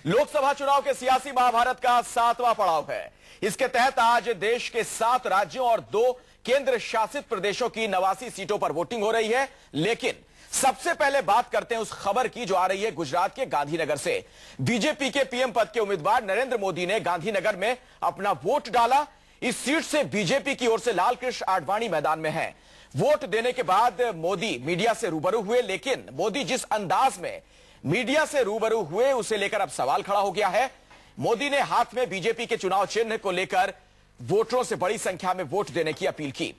लोकसभा चुनाव के सियासी महाभारत का 7वां पड़ाव है। इसके तहत आज देश के 7 राज्यों और 2 केंद्र शासित प्रदेशों की 89 सीटों पर वोटिंग हो रही है। लेकिन सबसे पहले बात करते हैं उस खबर की जो आ रही है गुजरात के गांधीनगर से। बीजेपी के पीएम पद के उम्मीदवार नरेंद्र मोदी ने गांधीनगर में अपना वोट डाला। इस सीट से बीजेपी की ओर से लालकृष्ण आडवाणी मैदान में हैं। वोट देने के बाद मोदी मीडिया से रूबरू हुए, लेकिन मोदी जिस अंदाज में मीडिया से रूबरू हुए उसे लेकर अब सवाल खड़ा हो गया है। मोदी ने हाथ में बीजेपी के चुनाव चिन्ह को लेकर वोटरों से बड़ी संख्या में वोट देने की अपील की।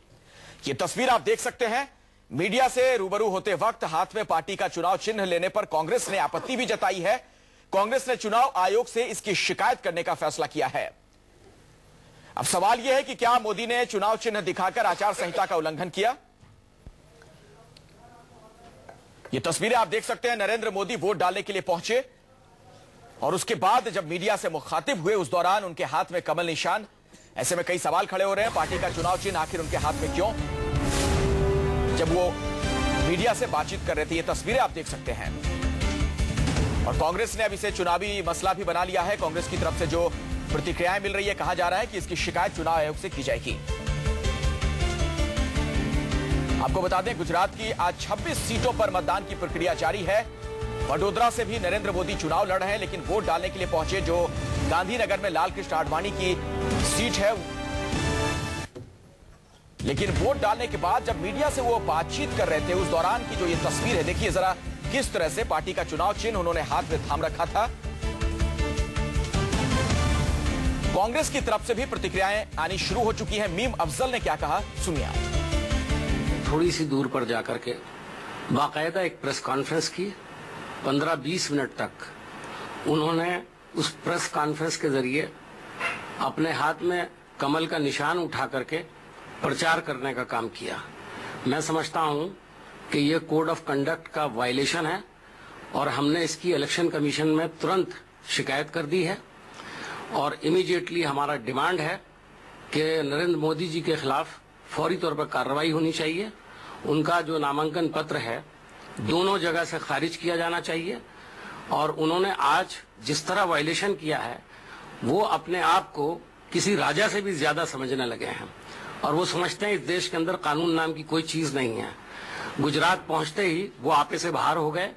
ये तस्वीर आप देख सकते हैं। मीडिया से रूबरू होते वक्त हाथ में पार्टी का चुनाव चिन्ह लेने पर कांग्रेस ने आपत्ति भी जताई है। कांग्रेस ने चुनाव आयोग से इसकी शिकायत करने का फैसला किया है। अब सवाल यह है कि क्या मोदी ने चुनाव चिन्ह दिखाकर आचार संहिता का उल्लंघन किया। ये तस्वीरें आप देख सकते हैं। नरेंद्र मोदी वोट डालने के लिए पहुंचे और उसके बाद जब मीडिया से मुखातिब हुए उस दौरान उनके हाथ में कमल निशान। ऐसे में कई सवाल खड़े हो रहे हैं, पार्टी का चुनाव चिन्ह आखिर उनके हाथ में क्यों, जब वो मीडिया से बातचीत कर रहे थे। ये तस्वीरें आप देख सकते हैं। और कांग्रेस ने अब इसे चुनावी मसला भी बना लिया है। कांग्रेस की तरफ से जो प्रतिक्रियाएं मिल रही है, कहा जा रहा है कि इसकी शिकायत चुनाव आयोग से की जाएगी। आपको बता दें, गुजरात की आज 26 सीटों पर मतदान की प्रक्रिया जारी है। वडोदरा से भी नरेंद्र मोदी चुनाव लड़ रहे हैं, लेकिन वोट डालने के लिए पहुंचे जो गांधीनगर में लालकृष्ण आडवाणी की सीट है। लेकिन वोट डालने के बाद जब मीडिया से वो बातचीत कर रहे थे उस दौरान की जो ये तस्वीर है, देखिए जरा किस तरह से पार्टी का चुनाव चिन्ह उन्होंने हाथ में थाम रखा था। कांग्रेस की तरफ से भी प्रतिक्रियाएं आनी शुरू हो चुकी हैं। मीम अफजल ने क्या कहा, सुनिए आप। थोड़ी सी दूर पर जाकर के बाकायदा एक प्रेस कॉन्फ्रेंस की। 15-20 मिनट तक उन्होंने उस प्रेस कॉन्फ्रेंस के जरिए अपने हाथ में कमल का निशान उठा करके प्रचार करने का काम किया। मैं समझता हूं कि ये कोड ऑफ कंडक्ट का वायलेशन है और हमने इसकी इलेक्शन कमीशन में तुरंत शिकायत कर दी है और इमीडिएटली हमारा डिमांड है कि नरेंद्र मोदी जी के खिलाफ फौरी तौर पर कार्रवाई होनी चाहिए। उनका जो नामांकन पत्र है दोनों जगह से खारिज किया जाना चाहिए और उन्होंने आज जिस तरह वायलेशन किया है वो अपने आप को किसी राजा से भी ज्यादा समझने लगे हैं और वो समझते हैं इस देश के अंदर कानून नाम की कोई चीज नहीं है। गुजरात पहुंचते ही वो आपे से बाहर हो गए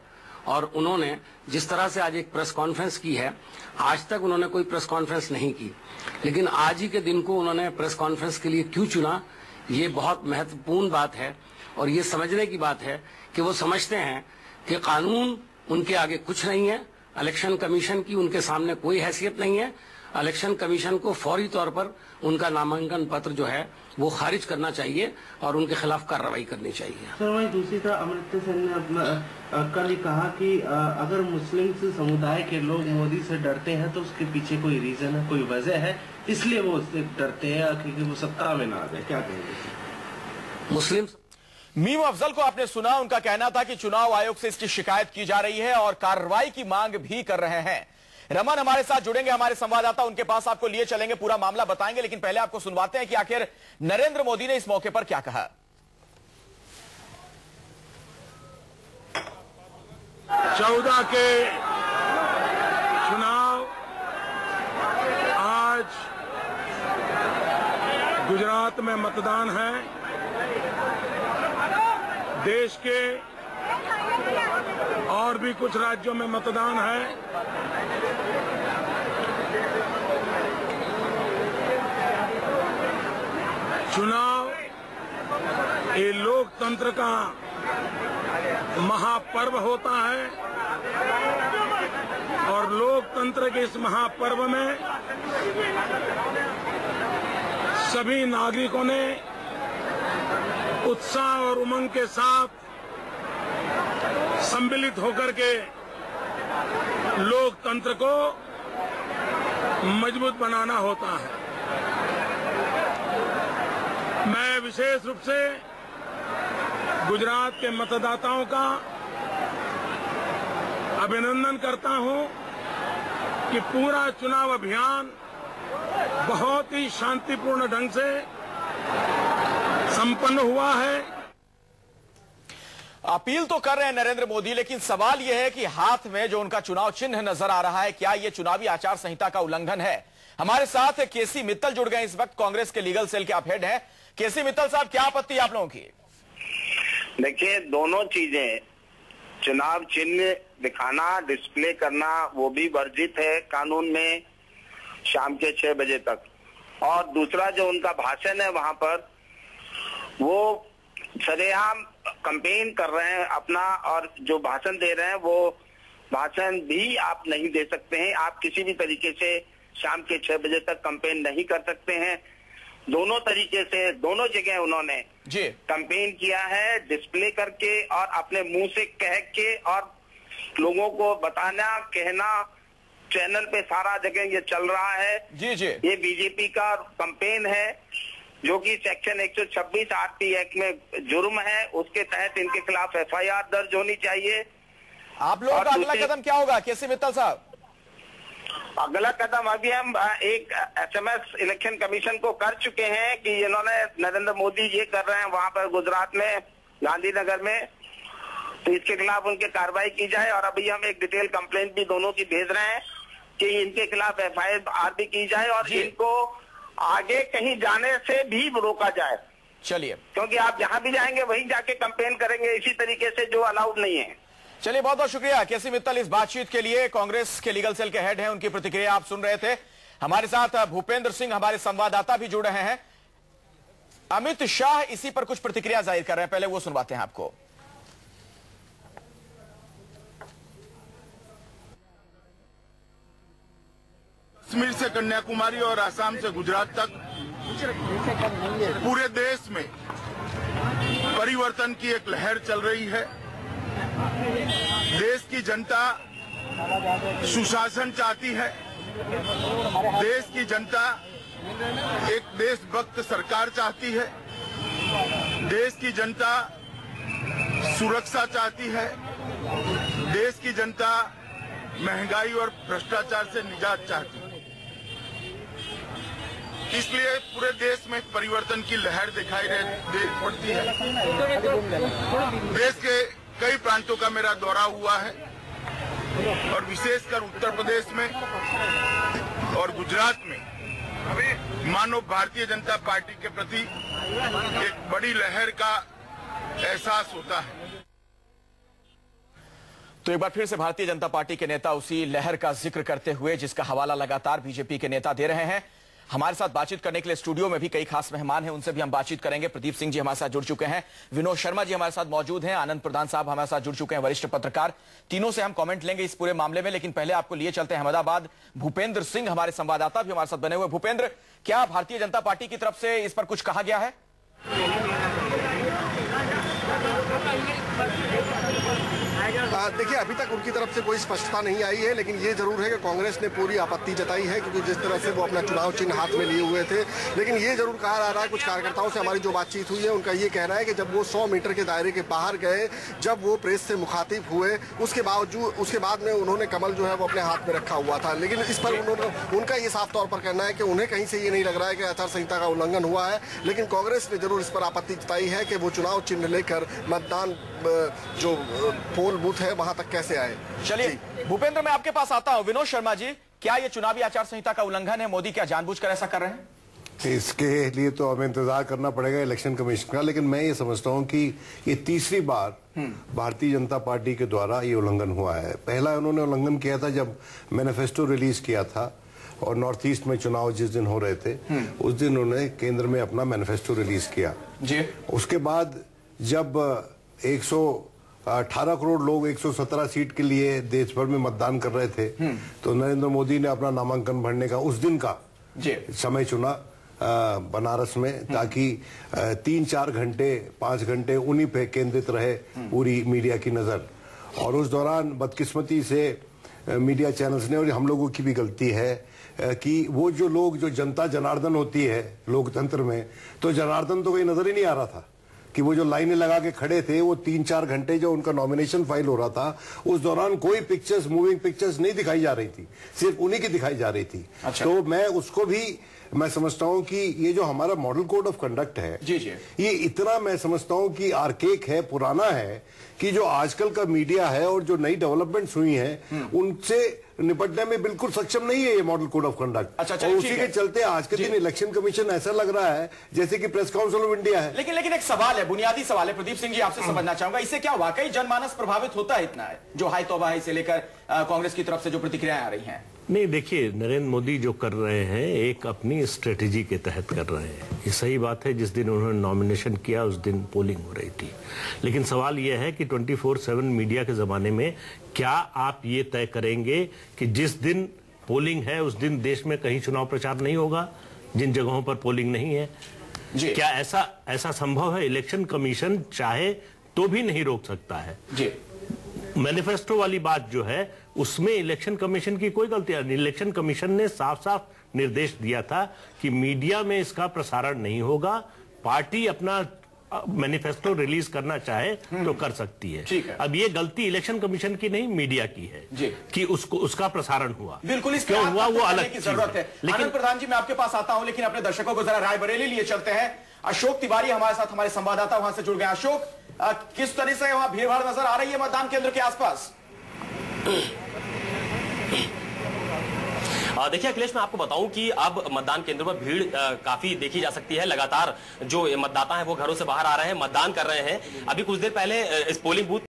और उन्होंने जिस तरह से आज एक प्रेस कॉन्फ्रेंस की है, आज तक उन्होंने कोई प्रेस कॉन्फ्रेंस नहीं की, लेकिन आज ही के दिन को उन्होंने प्रेस कॉन्फ्रेंस के लिए क्यों चुना, ये बहुत महत्वपूर्ण बात है और ये समझने की बात है कि वो समझते हैं कि कानून उनके आगे कुछ नहीं है, इलेक्शन कमीशन की उनके सामने कोई हैसियत नहीं है। इलेक्शन कमीशन को फौरी तौर पर उनका नामांकन पत्र जो है वो खारिज करना चाहिए और उनके खिलाफ कार्रवाई करनी चाहिए। सर, वही दूसरी तरफ अमृता सेन ने अपना कल ही कहा कि अगर मुस्लिम समुदाय के लोग मोदी से डरते हैं तो उसके पीछे कोई रीजन है, कोई वजह है, इसलिए वो उससे डरते हैं क्योंकि वो सत्ता में ना आ जाए। क्या कहेंगे? मुस्लिम मीम अफजल को आपने सुना, उनका कहना था कि चुनाव आयोग से इसकी शिकायत की जा रही है और कार्रवाई की मांग भी कर रहे हैं। रमन हमारे साथ जुड़ेंगे, हमारे संवाददाता, उनके पास आपको लिए चलेंगे, पूरा मामला बताएंगे, लेकिन पहले आपको सुनवाते हैं कि आखिर नरेंद्र मोदी ने इस मौके पर क्या कहा। 14 के चुनाव आज गुजरात में मतदान है। देश के और भी कुछ राज्यों में मतदान है। चुनाव ये लोकतंत्र का महापर्व होता है और लोकतंत्र के इस महापर्व में सभी नागरिकों ने उत्साह और उमंग के साथ सम्मिलित होकर के लोकतंत्र को मजबूत बनाना होता है। मैं विशेष रूप से गुजरात के मतदाताओं का अभिनंदन करता हूं कि पूरा चुनाव अभियान बहुत ही शांतिपूर्ण ढंग से संपन्न हुआ है। अपील तो कर रहे हैं नरेंद्र मोदी, लेकिन सवाल यह है कि हाथ में जो उनका चुनाव चिन्ह नजर आ रहा है, क्या यह चुनावी आचार संहिता का उल्लंघन है? हमारे साथ केसी मित्तल जुड़ गए इस वक्त, कांग्रेस के लीगल सेल के आप हेड हैं। केसी मित्तल साहब, क्या आपत्ति आप लोगों की? देखिए, दोनों चीजें, चुनाव चिन्ह दिखाना, डिस्प्ले करना, वो भी वर्जित है कानून में शाम के 6 बजे तक। और दूसरा जो उनका भाषण है वहां पर, वो सरेआम कैंपेन कर रहे हैं अपना, और जो भाषण दे रहे हैं वो भाषण भी आप नहीं दे सकते हैं। आप किसी भी तरीके से शाम के 6 बजे तक कैंपेन नहीं कर सकते हैं। दोनों तरीके से, दोनों जगह उन्होंने जी कैंपेन किया है, डिस्प्ले करके और अपने मुंह से कह के, और लोगों को बताना, कहना, चैनल पे सारा जगह ये चल रहा है। जी जी, ये बीजेपी का कैंपेन है, जो कि सेक्शन 126 आरटी एक्ट में जुर्म है, उसके तहत इनके खिलाफ FIR दर्ज होनी चाहिए। आप लोगों का अगला कदम क्या होगा केसी मित्तल साहब? अगला कदम अभी हम एक SMS इलेक्शन कमीशन को कर चुके हैं कि इन्होंने, नरेंद्र मोदी ये कर रहे हैं वहां पर गुजरात में गांधीनगर में, तो इसके खिलाफ उनके कार्रवाई की जाए। और अभी हम एक डिटेल कंप्लेंट भी दोनों की भेज रहे हैं कि इनके खिलाफ FIR भी की जाए और इनको आगे कहीं जाने से भी रोका जाए। चलिए, क्योंकि आप जहां भी जाएंगे वहीं जाके कैंपेन करेंगे इसी तरीके से, जो अलाउड नहीं है। चलिए, बहुत बहुत शुक्रिया केसी मित्तल इस बातचीत के लिए। कांग्रेस के लीगल सेल के हेड हैं, उनकी प्रतिक्रिया आप सुन रहे थे। हमारे साथ भूपेंद्र सिंह हमारे संवाददाता भी जुड़ रहे हैं। अमित शाह इसी पर कुछ प्रतिक्रिया जाहिर कर रहे हैं, पहले वो सुनवाते हैं आपको। कश्मीर से कन्याकुमारी और आसाम से गुजरात तक पूरे देश में परिवर्तन की एक लहर चल रही है। देश की जनता सुशासन चाहती है। देश की जनता एक देशभक्त सरकार चाहती है। देश की जनता सुरक्षा चाहती है। देश की जनता महंगाई और भ्रष्टाचार से निजात चाहती है। इसलिए पूरे देश में परिवर्तन की लहर दिखाई पड़ती है। देश के कई प्रांतों का मेरा दौरा हुआ है और विशेषकर उत्तर प्रदेश में और गुजरात में मानो भारतीय जनता पार्टी के प्रति एक बड़ी लहर का एहसास होता है। तो एक बार फिर से भारतीय जनता पार्टी के नेता उसी लहर का जिक्र करते हुए, जिसका हवाला लगातार बीजेपी के नेता दे रहे हैं। हमारे साथ बातचीत करने के लिए स्टूडियो में भी कई खास मेहमान हैं, उनसे भी हम बातचीत करेंगे। प्रदीप सिंह जी हमारे साथ जुड़ चुके हैं, विनोद शर्मा जी हमारे साथ मौजूद हैं, आनंद प्रधान साहब हमारे साथ जुड़ चुके हैं, वरिष्ठ पत्रकार। तीनों से हम कमेंट लेंगे इस पूरे मामले में, लेकिन पहले आपको लिए चलते हैं अहमदाबाद। भूपेंद्र सिंह हमारे संवाददाता भी हमारे साथ बने हुए। भूपेंद्र, क्या भारतीय जनता पार्टी की तरफ से इस पर कुछ कहा गया है? देखिए, अभी तक उनकी तरफ से कोई स्पष्टता नहीं आई है, लेकिन ये जरूर है कि कांग्रेस ने पूरी आपत्ति जताई है, क्योंकि जिस तरह से वो अपना चुनाव चिन्ह हाथ में लिए हुए थे। लेकिन ये जरूर कहा जा रहा है, कुछ कार्यकर्ताओं से हमारी जो बातचीत हुई है उनका ये कहना है कि जब वो 100 मीटर के दायरे के बाहर गए, जब वो प्रेस से मुखातिब हुए, उसके बाद में उन्होंने कमल जो है वो अपने हाथ में रखा हुआ था। लेकिन इस पर उनका ये साफ तौर पर कहना है कि उन्हें कहीं से ये नहीं लग रहा है कि आचार संहिता का उल्लंघन हुआ है। लेकिन कांग्रेस ने जरूर इस पर आपत्ति जताई है कि वो चुनाव चिन्ह लेकर मतदान जो पोल बूथ है वहां तक कैसे आए। चलिए भूपेंद्र, मैं आपके पास आता हूं। विनोद शर्मा जी, क्या ये चुनावी आचार संहिता का उल्लंघन है? मोदी क्या जानबूझकर ऐसा कर रहे हैं? इसके लिए तो हमें इंतजार करना पड़ेगा इलेक्शन कमीशन का, लेकिन मैं ये समझता हूं कि ये तीसरी बार भारतीय जनता पार्टी के द्वारा ये उल्लंघन हुआ है। पहला उन्होंने उल्लंघन किया था जब मैनिफेस्टो रिलीज किया था और नॉर्थ ईस्ट में चुनाव जिस दिन हो रहे थे उस दिन उन्होंने केंद्र में अपना मैनिफेस्टो रिलीज किया जी। उसके बाद जब 118 करोड़ लोग 117 सीट के लिए देश भर में मतदान कर रहे थे, तो नरेंद्र मोदी ने अपना नामांकन भरने का उस दिन का समय चुना बनारस में, ताकि 3-4 घंटे 5 घंटे उन्हीं पे केंद्रित रहे पूरी मीडिया की नजर। और उस दौरान बदकिस्मती से मीडिया चैनल्स ने, और हम लोगों की भी गलती है, कि वो जो लोग, जो जनता जनार्दन होती है लोकतंत्र में, तो जनार्दन तो कोई नजर ही नहीं आ रहा था। कि वो जो लाइनें लगा के खड़े थे, वो 3-4 घंटे जो उनका नॉमिनेशन फाइल हो रहा था, उस दौरान कोई पिक्चर्स, मूविंग पिक्चर्स नहीं दिखाई जा रही थी, सिर्फ उन्हीं की दिखाई जा रही थी। अच्छा। तो मैं उसको भी मैं समझता हूं कि ये जो हमारा मॉडल कोड ऑफ कंडक्ट है, जी जी, ये इतना मैं समझता हूं कि आर्केक है, पुराना है, कि जो आजकल का मीडिया है और जो नई डेवलपमेंट्स हुई हैं उनसे निपटने में बिल्कुल सक्षम नहीं है ये मॉडल कोड ऑफ कंडक्ट। अच्छा, और उसी के चलते आज के दिन इलेक्शन कमीशन ऐसा लग रहा है जैसे कि प्रेस काउंसिल ऑफ इंडिया है। लेकिन एक सवाल है, बुनियादी सवाल है, प्रदीप सिंह जी आपसे समझना चाहूंगा, इससे क्या वाकई जनमानस प्रभावित होता है? इतना है जो हाई तौबा है इसे लेकर कांग्रेस की तरफ से जो प्रतिक्रियाएं आ रही हैं। नहीं, देखिए, नरेंद्र मोदी जो कर रहे हैं एक अपनी स्ट्रेटेजी के तहत कर रहे हैं। ये सही बात है, जिस दिन उन्होंने नॉमिनेशन किया उस दिन पोलिंग हो रही थी, लेकिन सवाल यह है कि 24/7 मीडिया के जमाने में क्या आप ये तय करेंगे कि जिस दिन पोलिंग है उस दिन देश में कहीं चुनाव प्रचार नहीं होगा, जिन जगहों पर पोलिंग नहीं है? जी। क्या ऐसा संभव है? इलेक्शन कमीशन चाहे तो भी नहीं रोक सकता है। जी। मैनिफेस्टो वाली बात जो है उसमें इलेक्शन कमीशन की कोई गलती नहीं। इलेक्शन कमीशन ने साफ साफ निर्देश दिया था कि मीडिया में इसका प्रसारण नहीं होगा, पार्टी अपना मैनिफेस्टो रिलीज करना चाहे तो कर सकती है। अब ये गलती इलेक्शन कमीशन की नहीं, मीडिया की है कि उसका प्रसारण हुआ। बिल्कुल, इस क्यों हुआ वो अलग की जरूरत है। लेकिन प्रधान जी, मैं आपके पास आता हूं, लेकिन अपने दर्शकों को जरा रायबरेली लिए चलते हैं। अशोक तिवारी हमारे साथ, हमारे संवाददाता वहां से जुड़ गए। अशोक, किस तरह से वहां भीड़ भाड़ नजर आ रही है मतदान केंद्र के आसपास? देखिए अखिलेश, मैं आपको बताऊं कि अब मतदान केंद्रों पर भीड़ काफी देखी जा सकती है। लगातार जो मतदाता हैं वो घरों से बाहर आ रहे हैं, मतदान कर रहे हैं। अभी कुछ देर पहले इस पोलिंग बूथ